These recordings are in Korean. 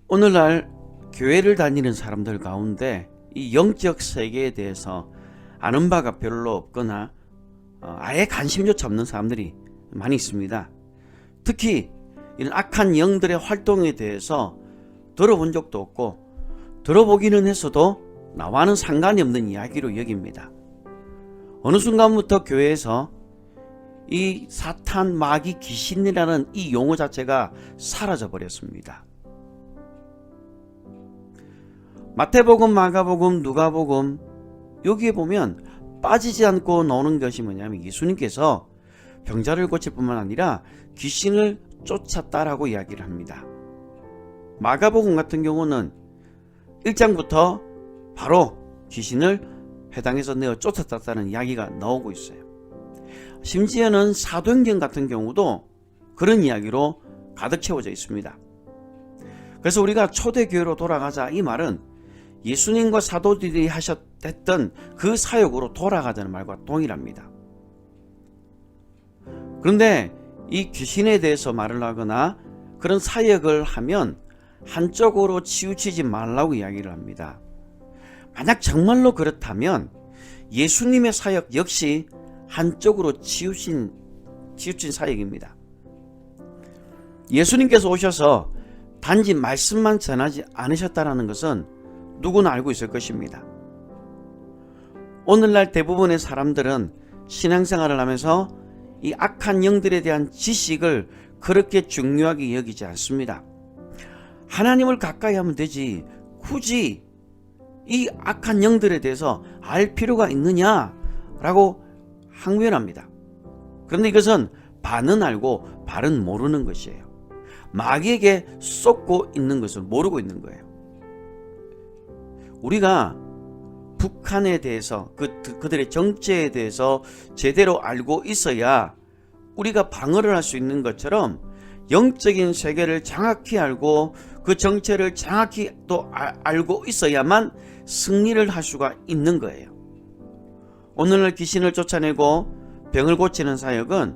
오늘날 교회를 다니는 사람들 가운데 이 영적 세계에 대해서 아는 바가 별로 없거나 아예 관심조차 없는 사람들이 많이 있습니다. 특히 이런 악한 영들의 활동에 대해서 들어본 적도 없고 들어보기는 했어도 나와는 상관이 없는 이야기로 여깁니다. 어느 순간부터 교회에서 이 사탄, 마귀, 귀신이라는 이 용어 자체가 사라져 버렸습니다. 마태복음, 마가복음, 누가복음 여기에 보면 빠지지 않고 나오는 것이 뭐냐면 예수님께서 병자를 고칠 뿐만 아니라 귀신을 쫓았다라고 이야기를 합니다. 마가복음 같은 경우는 1장부터 바로 귀신을 회당에서 내어 쫓았다는 이야기가 나오고 있어요. 심지어는 사도행전 같은 경우도 그런 이야기로 가득 채워져 있습니다. 그래서 우리가 초대교회로 돌아가자 이 말은 예수님과 사도들이 했던 그 사역으로 돌아가자는 말과 동일합니다. 그런데 이 귀신에 대해서 말을 하거나 그런 사역을 하면 한쪽으로 치우치지 말라고 이야기를 합니다. 만약 정말로 그렇다면 예수님의 사역 역시 한쪽으로 치우친 사역입니다. 예수님께서 오셔서 단지 말씀만 전하지 않으셨다는 것은 누구나 알고 있을 것입니다. 오늘날 대부분의 사람들은 신앙생활을 하면서 이 악한 영들에 대한 지식을 그렇게 중요하게 여기지 않습니다. 하나님을 가까이 하면 되지 굳이 이 악한 영들에 대해서 알 필요가 있느냐라고 항변합니다. 그런데 이것은 반은 알고 반은 모르는 것이에요. 마귀에게 쏟고 있는 것을 모르고 있는 거예요. 우리가 북한에 대해서 그들의 정체에 대해서 제대로 알고 있어야 우리가 방어를 할 수 있는 것처럼 영적인 세계를 정확히 알고 그 정체를 정확히 또 알고 있어야만 승리를 할 수가 있는 거예요. 오늘날 귀신을 쫓아내고 병을 고치는 사역은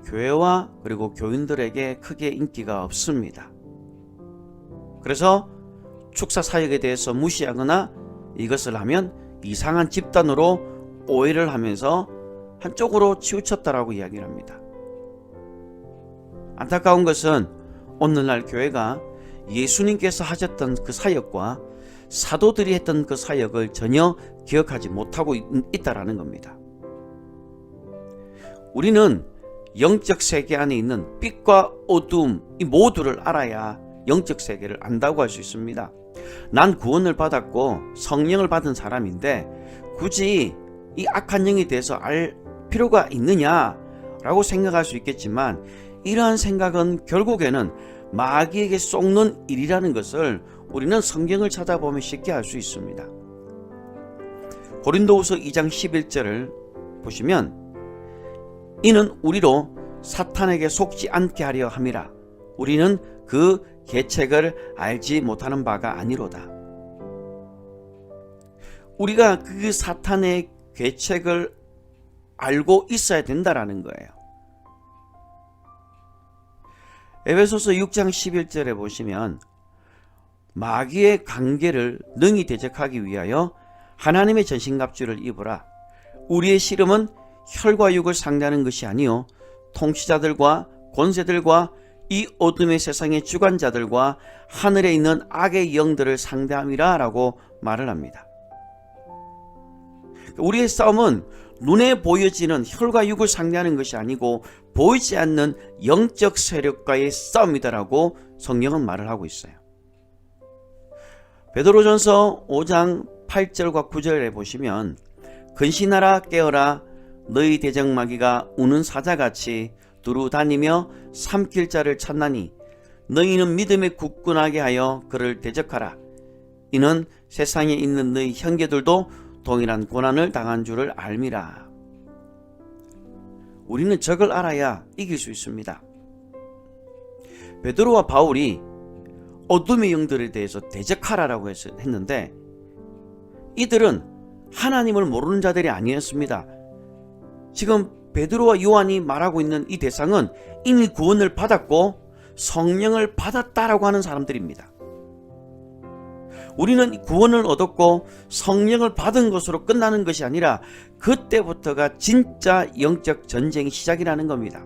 교회와 그리고 교인들에게 크게 인기가 없습니다. 그래서 축사 사역에 대해서 무시하거나 이것을 하면 이상한 집단으로 오해를 하면서 한쪽으로 치우쳤다라고 이야기를 합니다. 안타까운 것은 오늘날 교회가 예수님께서 하셨던 그 사역과 사도들이 했던 그 사역을 전혀 기억하지 못하고 있다라는 겁니다. 우리는 영적 세계 안에 있는 빛과 어둠 이 모두를 알아야 영적 세계를 안다고 할 수 있습니다. 난 구원을 받았고 성령을 받은 사람인데 굳이 이 악한 영에 대해서 알 필요가 있느냐라고 생각할 수 있겠지만 이러한 생각은 결국에는 마귀에게 속는 일이라는 것을 우리는 성경을 찾아보면 쉽게 알 수 있습니다. 고린도후서 2장 11절을 보시면 이는 우리로 사탄에게 속지 않게 하려 함이라 우리는 그 계책을 알지 못하는 바가 아니로다. 우리가 그 사탄의 계책을 알고 있어야 된다라는 거예요. 에베소서 6장 11절에 보시면 마귀의 관계를 능히 대적하기 위하여 하나님의 전신갑주를 입으라. 우리의 씨름은 혈과 육을 상대하는 것이 아니요 통치자들과 권세들과 이 어둠의 세상의 주관자들과 하늘에 있는 악의 영들을 상대함이라 라고 말을 합니다. 우리의 싸움은 눈에 보여지는 혈과 육을 상대하는 것이 아니고 보이지 않는 영적 세력과의 싸움이다라고 성경은 말을 하고 있어요. 베드로전서 5장 8절과 9절에 보시면 근신하라 깨어라 너희 대적마귀가 우는 사자같이 두루 다니며 삼킬 자를 찾나니 너희는 믿음에 굳건하게 하여 그를 대적하라. 이는 세상에 있는 너희 형제들도 동일한 고난을 당한 줄을 알미라. 우리는 적을 알아야 이길 수 있습니다. 베드로와 바울이 어둠의 영들에 대해서 대적하라라고 했는데 이들은 하나님을 모르는 자들이 아니었습니다. 지금 베드로와 요한이 말하고 있는 이 대상은 이미 구원을 받았고 성령을 받았다라고 하는 사람들입니다. 우리는 구원을 얻었고 성령을 받은 것으로 끝나는 것이 아니라 그때부터가 진짜 영적 전쟁이 시작이라는 겁니다.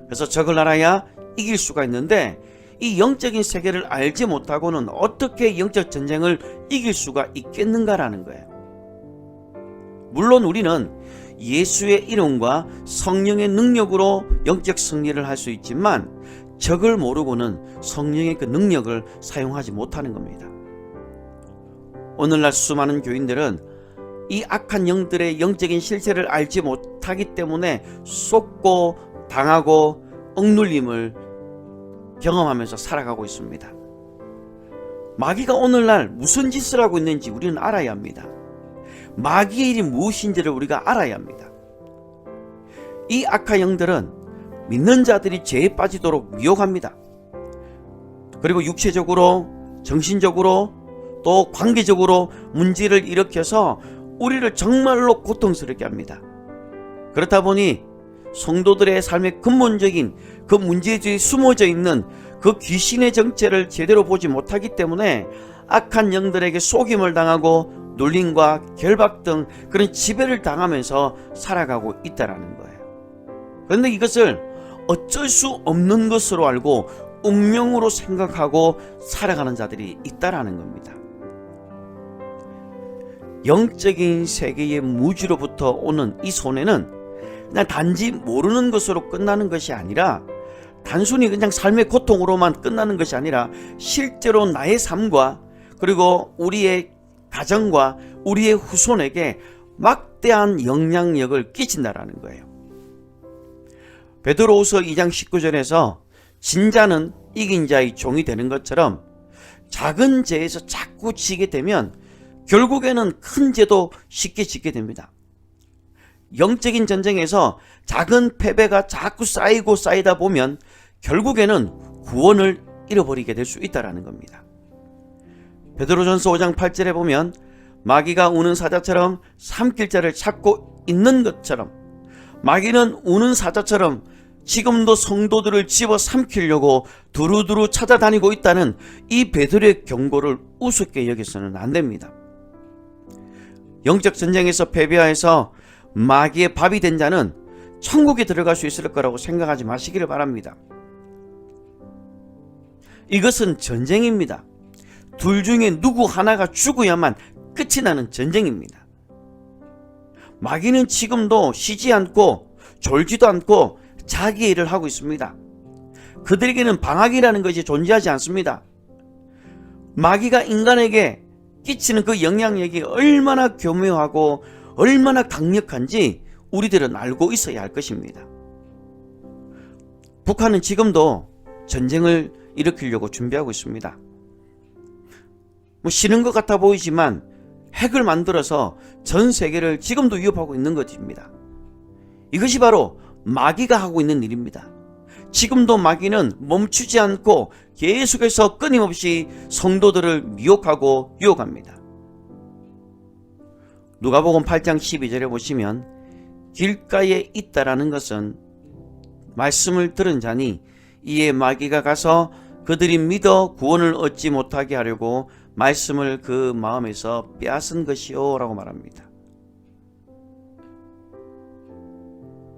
그래서 적을 알아야 이길 수가 있는데 이 영적인 세계를 알지 못하고는 어떻게 영적 전쟁을 이길 수가 있겠는가라는 거예요. 물론 우리는 예수의 이름과 성령의 능력으로 영적 승리를 할 수 있지만 적을 모르고는 성령의 그 능력을 사용하지 못하는 겁니다. 오늘날 수많은 교인들은 이 악한 영들의 영적인 실체를 알지 못하기 때문에 속고 당하고 억눌림을 경험하면서 살아가고 있습니다. 마귀가 오늘날 무슨 짓을 하고 있는지 우리는 알아야 합니다. 마귀의 일이 무엇인지를 우리가 알아야 합니다. 이 악한 영들은 믿는 자들이 죄에 빠지도록 미혹합니다. 그리고 육체적으로, 정신적으로, 또 관계적으로 문제를 일으켜서 우리를 정말로 고통스럽게 합니다. 그렇다 보니 성도들의 삶의 근본적인 그 문제에 숨어져 있는 그 귀신의 정체를 제대로 보지 못하기 때문에 악한 영들에게 속임을 당하고 놀림과 결박 등 그런 지배를 당하면서 살아가고 있다는 거예요. 그런데 이것을 어쩔 수 없는 것으로 알고 운명으로 생각하고 살아가는 자들이 있다는 겁니다. 영적인 세계의 무지로부터 오는 이 손해는 그냥 단지 모르는 것으로 끝나는 것이 아니라 단순히 그냥 삶의 고통으로만 끝나는 것이 아니라 실제로 나의 삶과 그리고 우리의 가정과 우리의 후손에게 막대한 영향력을 끼친다라는 거예요. 베드로후서 2장 19절에서 진자는 이긴 자의 종이 되는 것처럼 작은 죄에서 자꾸 지게 되면 결국에는 큰 죄도 쉽게 짓게 됩니다. 영적인 전쟁에서 작은 패배가 자꾸 쌓이고 쌓이다 보면 결국에는 구원을 잃어버리게 될 수 있다는 겁니다. 베드로전서 5장 8절에 보면 마귀가 우는 사자처럼 삼킬 자를 찾고 있는 것처럼 마귀는 우는 사자처럼 지금도 성도들을 집어 삼키려고 두루두루 찾아다니고 있다는 이 베드로의 경고를 우습게 여겨서는 안 됩니다. 영적 전쟁에서 패배하여서 마귀의 밥이 된 자는 천국에 들어갈 수 있을 거라고 생각하지 마시기를 바랍니다. 이것은 전쟁입니다. 둘 중에 누구 하나가 죽어야만 끝이 나는 전쟁입니다. 마귀는 지금도 쉬지 않고 졸지도 않고 자기 일을 하고 있습니다. 그들에게는 방학이라는 것이 존재하지 않습니다. 마귀가 인간에게 끼치는 그 영향력이 얼마나 교묘하고 얼마나 강력한지 우리들은 알고 있어야 할 것입니다. 북한은 지금도 전쟁을 일으키려고 준비하고 있습니다. 싫은 것 같아 보이지만 핵을 만들어서 전 세계를 지금도 위협하고 있는 것입니다. 이것이 바로 마귀가 하고 있는 일입니다. 지금도 마귀는 멈추지 않고 계속해서 끊임없이 성도들을 미혹하고 유혹합니다. 누가복음 8장 12절에 보시면 길가에 있다라는 것은 말씀을 들은 자니 이에 마귀가 가서 그들이 믿어 구원을 얻지 못하게 하려고 말씀을 그 마음에서 빼앗은 것이요 라고 말합니다.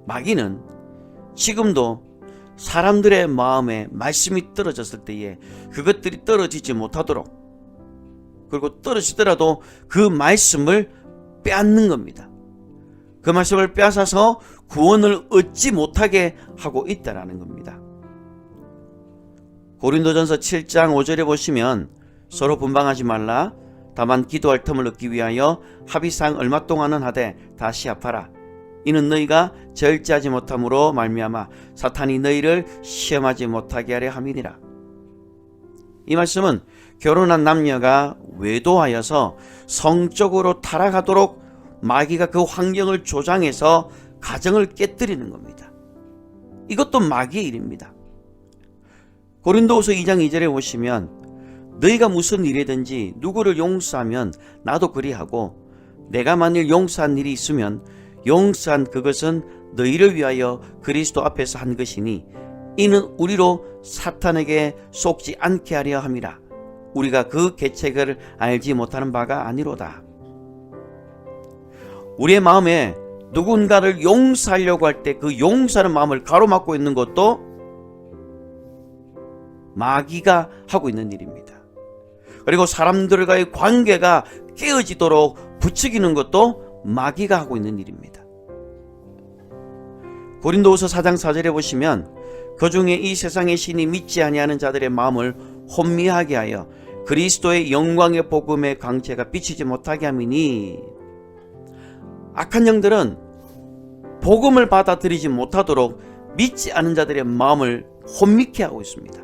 마귀는 지금도 사람들의 마음에 말씀이 떨어졌을 때에 그것들이 떨어지지 못하도록, 그리고 떨어지더라도 그 말씀을 빼앗는 겁니다. 그 말씀을 빼앗아서 구원을 얻지 못하게 하고 있다는 겁니다. 고린도전서 7장 5절에 보시면 서로 분방하지 말라. 다만 기도할 틈을 얻기 위하여 합의상 얼마 동안은 하되 다시 합하라. 이는 너희가 절제하지 못함으로 말미암아 사탄이 너희를 시험하지 못하게 하려 함이니라. 이 말씀은 결혼한 남녀가 외도하여서 성적으로 타락하도록 마귀가 그 환경을 조장해서 가정을 깨뜨리는 겁니다. 이것도 마귀의 일입니다. 고린도후서 2장 2절에 보시면 너희가 무슨 일이든지 누구를 용서하면 나도 그리하고 내가 만일 용서한 일이 있으면 용서한 그것은 너희를 위하여 그리스도 앞에서 한 것이니 이는 우리로 사탄에게 속지 않게 하려 함이라. 우리가 그 계책을 알지 못하는 바가 아니로다. 우리의 마음에 누군가를 용서하려고 할 때 그 용서하는 마음을 가로막고 있는 것도 마귀가 하고 있는 일입니다. 그리고 사람들과의 관계가 깨어지도록 부추기는 것도 마귀가 하고 있는 일입니다. 고린도후서 4장 4절에 보시면 그 중에 이 세상의 신이 믿지 아니하는 자들의 마음을 혼미하게 하여 그리스도의 영광의 복음의 광채가 비치지 못하게 함이니, 악한 영들은 복음을 받아들이지 못하도록 믿지 않은 자들의 마음을 혼미케 하고 있습니다.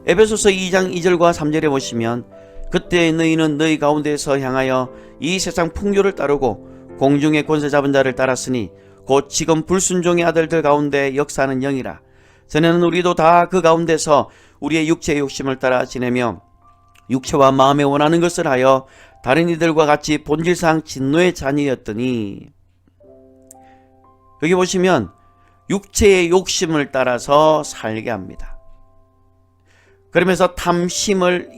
에베소서 2장 2절과 3절에 보시면 그때 너희는 너희 가운데서 향하여 이 세상 풍요를 따르고 공중의 권세 잡은 자를 따랐으니 곧 지금 불순종의 아들들 가운데 역사하는 영이라. 전에는 우리도 다 그 가운데서 우리의 육체의 욕심을 따라 지내며 육체와 마음에 원하는 것을 하여 다른 이들과 같이 본질상 진노의 자녀였더니, 여기 보시면 육체의 욕심을 따라서 살게 합니다. 그러면서 탐심을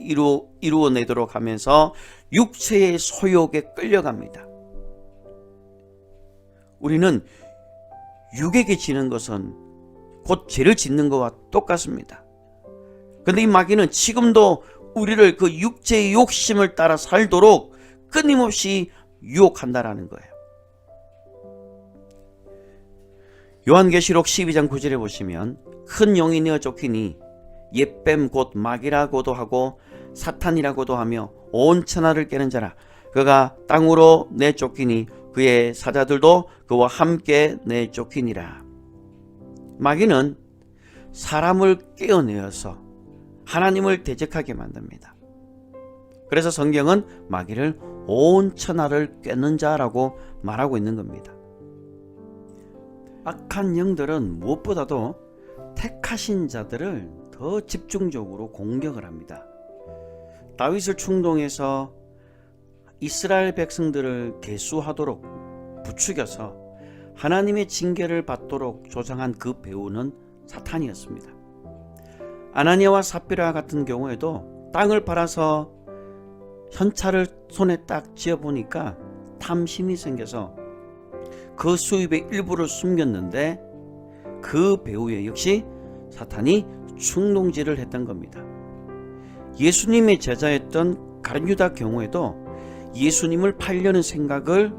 이루어내도록 하면서 육체의 소욕에 끌려갑니다. 우리는 육에게 지는 것은 곧 죄를 짓는 것과 똑같습니다. 그런데 이 마귀는 지금도 우리를 그 육체의 욕심을 따라 살도록 끊임없이 유혹한다라는 거예요. 요한계시록 12장 9절에 보시면 큰 용이 내어 쫓기니 옛뱀 곧 마귀라고도 하고 사탄이라고도 하며 온 천하를 깨는 자라. 그가 땅으로 내쫓기니 그의 사자들도 그와 함께 내쫓기니라. 마귀는 사람을 깨어내어서 하나님을 대적하게 만듭니다. 그래서 성경은 마귀를 온 천하를 꿰는 자라고 말하고 있는 겁니다. 악한 영들은 무엇보다도 택하신 자들을 더 집중적으로 공격을 합니다. 다윗을 충동해서 이스라엘 백성들을 계수하도록 부추겨서 하나님의 징계를 받도록 조장한 그 배우는 사탄이었습니다. 아나니아와 삽비라 같은 경우에도 땅을 팔아서 현찰을 손에 딱 쥐어보니까 탐심이 생겨서 그 수입의 일부를 숨겼는데 그 배후에 역시 사탄이 충동질을 했던 겁니다. 예수님의 제자였던 가룟유다 경우에도 예수님을 팔려는 생각을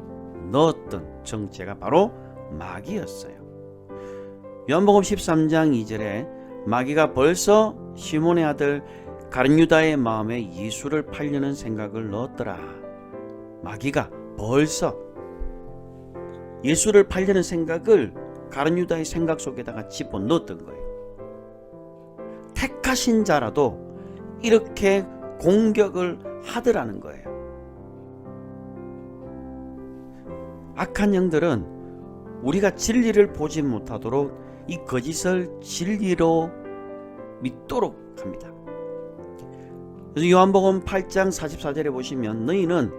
넣었던 정체가 바로 마귀였어요. 요한복음 13장 2절에 마귀가 벌써 시몬의 아들 가룟유다의 마음에 예수를 팔려는 생각을 넣었더라. 마귀가 벌써 예수를 팔려는 생각을 가룟유다의 생각 속에다가 집어넣었던 거예요. 택하신 자라도 이렇게 공격을 하더라는 거예요. 악한 영들은 우리가 진리를 보지 못하도록 이 거짓을 진리로 믿도록 합니다. 그래서 요한복음 8장 44절에 보시면 너희는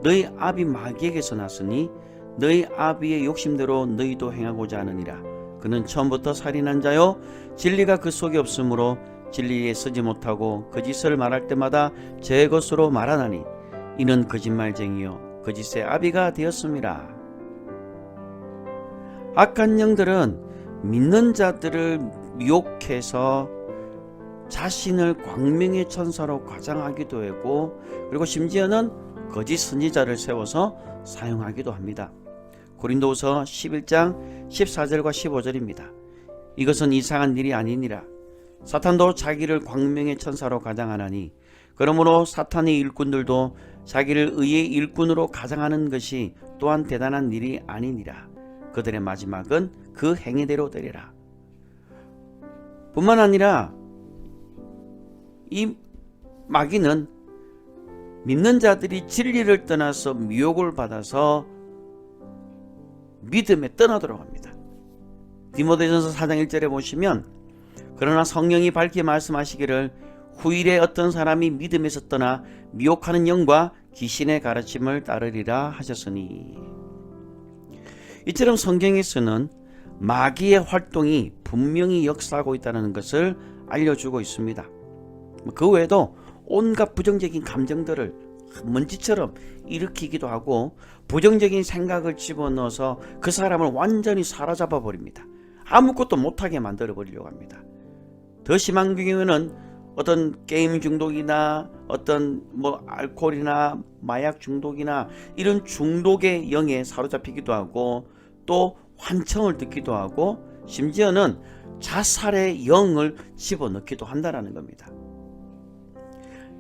너희 아비 마귀에게서 났으니 너희 아비의 욕심대로 너희도 행하고자 하느니라. 그는 처음부터 살인한 자요 진리가 그 속에 없으므로 진리에 서지 못하고 거짓을 말할 때마다 제 것으로 말하나니 이는 거짓말쟁이요 거짓의 아비가 되었음이라. 악한 영들은 믿는 자들을 미혹해서 자신을 광명의 천사로 과장하기도 하고, 그리고 심지어는 거짓 선지자를 세워서 사용하기도 합니다. 고린도후서 11장 14절과 15절입니다. 이것은 이상한 일이 아니니라. 사탄도 자기를 광명의 천사로 가장하나니 그러므로 사탄의 일꾼들도 자기를 의의 일꾼으로 가장하는 것이 또한 대단한 일이 아니니라. 그들의 마지막은 그 행위대로 되리라. 뿐만 아니라 이 마귀는 믿는 자들이 진리를 떠나서 미혹을 받아서 믿음에 떠나도록 합니다. 디모데전서 4장 1절에 보시면 그러나 성령이 밝게 말씀하시기를 후일에 어떤 사람이 믿음에서 떠나 미혹하는 영과 귀신의 가르침을 따르리라 하셨으니, 이처럼 성경에서는 마귀의 활동이 분명히 역사하고 있다는 것을 알려주고 있습니다. 그 외에도 온갖 부정적인 감정들을 먼지처럼 일으키기도 하고 부정적인 생각을 집어넣어서 그 사람을 완전히 사로잡아 버립니다. 아무것도 못하게 만들어 버리려고 합니다. 더 심한 경우에는 어떤 게임 중독이나 어떤 알코올이나 마약 중독이나 이런 중독의 영에 사로잡히기도 하고 또 환청을 듣기도 하고 심지어는 자살의 영을 집어넣기도 한다는 겁니다.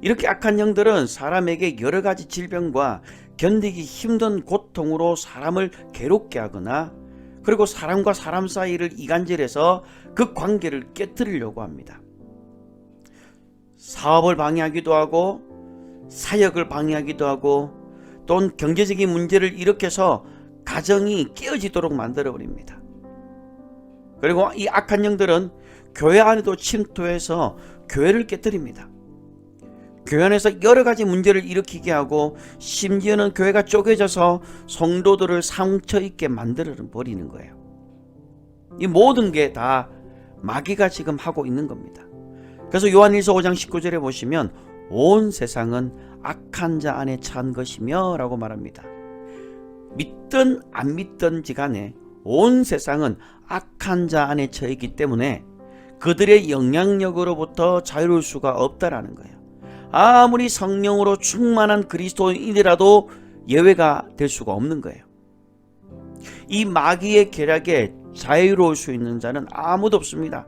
이렇게 악한 영들은 사람에게 여러 가지 질병과 견디기 힘든 고통으로 사람을 괴롭게 하거나 그리고 사람과 사람 사이를 이간질해서 그 관계를 깨뜨리려고 합니다. 사업을 방해하기도 하고 사역을 방해하기도 하고 또는 경제적인 문제를 일으켜서 가정이 깨어지도록 만들어버립니다. 그리고 이 악한 영들은 교회 안에도 침투해서 교회를 깨뜨립니다. 교회 안에서 여러 가지 문제를 일으키게 하고 심지어는 교회가 쪼개져서 성도들을 상처 있게 만들어 버리는 거예요. 이 모든 게 다 마귀가 지금 하고 있는 겁니다. 그래서 요한일서 5장 19절에 보시면 온 세상은 악한 자 안에 찬 것이며 라고 말합니다. 믿든 안 믿든지 간에 온 세상은 악한 자 안에 처했기 때문에 그들의 영향력으로부터 자유로울 수가 없다라는 거예요. 아무리 성령으로 충만한 그리스도인이라도 예외가 될 수가 없는 거예요. 이 마귀의 계략에 자유로울 수 있는 자는 아무도 없습니다.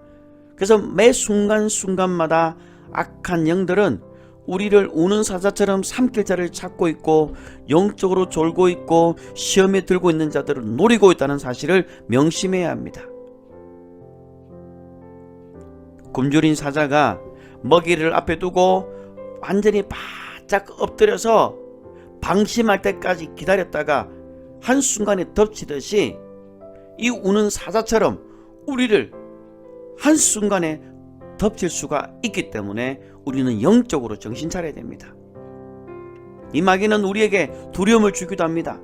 그래서 매 순간순간마다 악한 영들은 우리를 우는 사자처럼 삼킬 자를 찾고 있고 영적으로 졸고 있고 시험에 들고 있는 자들을 노리고 있다는 사실을 명심해야 합니다. 굶주린 사자가 먹이를 앞에 두고 완전히 바짝 엎드려서 방심할 때까지 기다렸다가 한순간에 덮치듯이 이 우는 사자처럼 우리를 한순간에 덮칠 수가 있기 때문에 우리는 영적으로 정신 차려야 됩니다. 이 마귀는 우리에게 두려움을 주기도 합니다.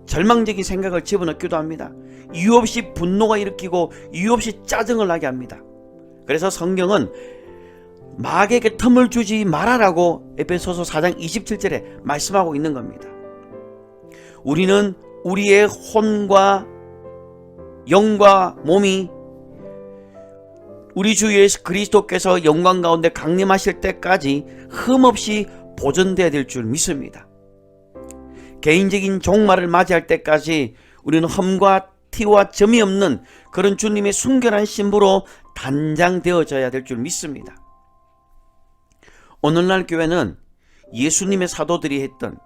절망적인 생각을 집어넣기도 합니다. 이유 없이 분노가 일으키고 이유 없이 짜증을 나게 합니다. 그래서 성경은 마귀에게 틈을 주지 말아라고 에베소서 4장 27절에 말씀하고 있는 겁니다. 우리는 우리의 혼과 영과 몸이 우리 주 예수 그리스도께서 영광 가운데 강림하실 때까지 흠없이 보존되어야 될 줄 믿습니다. 개인적인 종말을 맞이할 때까지 우리는 흠과 티와 점이 없는 그런 주님의 순결한 신부로 단장되어져야 될 줄 믿습니다. 오늘날 교회는 예수님의 사도들이 했던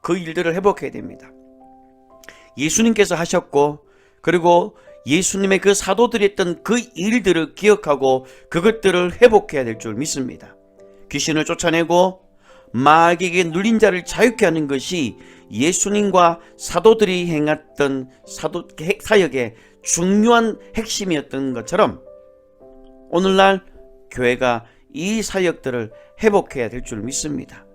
그 일들을 회복해야 됩니다. 예수님께서 하셨고 그리고 예수님의 그 사도들이 했던 그 일들을 기억하고 그것들을 회복해야 될 줄 믿습니다. 귀신을 쫓아내고 마귀에게 눌린 자를 자유케 하는 것이 예수님과 사도들이 행했던 사역의 중요한 핵심이었던 것처럼 오늘날 교회가 이 사역들을 회복해야 될 줄 믿습니다.